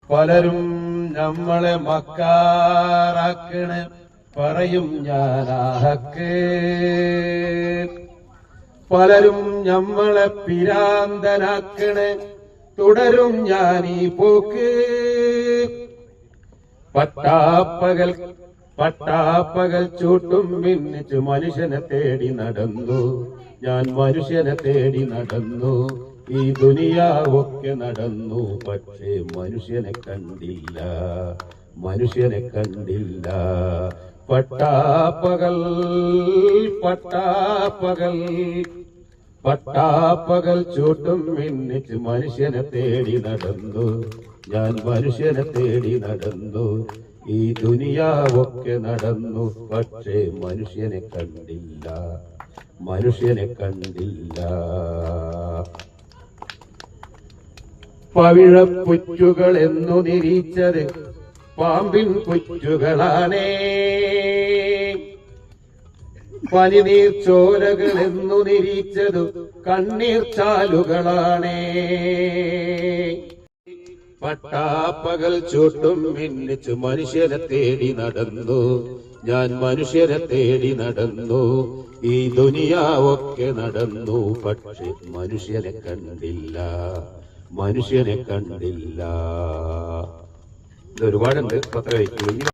പലരും നമ്മളെ മക്കാറാക്കണ് പറയും ഞാനാഹക്ക്. പലരും നമ്മളെ പിരാന്തനാക്കണ് തുടരും ഞാനീ പോക്ക്. പട്ടാപ്പകൽ ചൂട്ടും മിന്നിച്ച് മനുഷ്യനെ തേടി നടന്നു ഞാൻ, മനുഷ്യനെ തേടി നടന്നു. ഈ ദുനിയാവൊക്കെ നടന്നു, പക്ഷേ മനുഷ്യനെ കണ്ടില്ല, മനുഷ്യനെ കണ്ടില്ല. പട്ടാപ്പകൽ ചൂട്ടും മിന്നിച്ച് മനുഷ്യനെ തേടി നടന്നു ഞാൻ, മനുഷ്യനെ തേടി നടന്നു. ഈ ദുനിയാവൊക്കെ നടന്നു, പക്ഷേ മനുഷ്യനെ കണ്ടില്ല, മനുഷ്യനെ കണ്ടില്ല. പവിഴപ്പുറ്റുകൾ എന്നു നിരീച്ചത് പാമ്പിൻ പുറ്റുകളാണേ. പനിനീർ ചോലകൾ എന്നു നിരീച്ചതു കണ്ണീർ ചാലുകളാണേ. പട്ടാപ്പകൽ ചൂട്ടും മിന്നിച്ചു മനുഷ്യനെ തേടി നടന്നു ഞാൻ, മനുഷ്യനെ തേടി നടന്നു. ഈ ദുനിയാവൊക്കെ നടന്നു, പക്ഷെ മനുഷ്യനെ കണ്ടില്ല, മനുഷ്യനെ കണ്ടില്ല. ഇതൊരുപാടുണ്ട്, പത്ര വയ്ക്കുന്നു.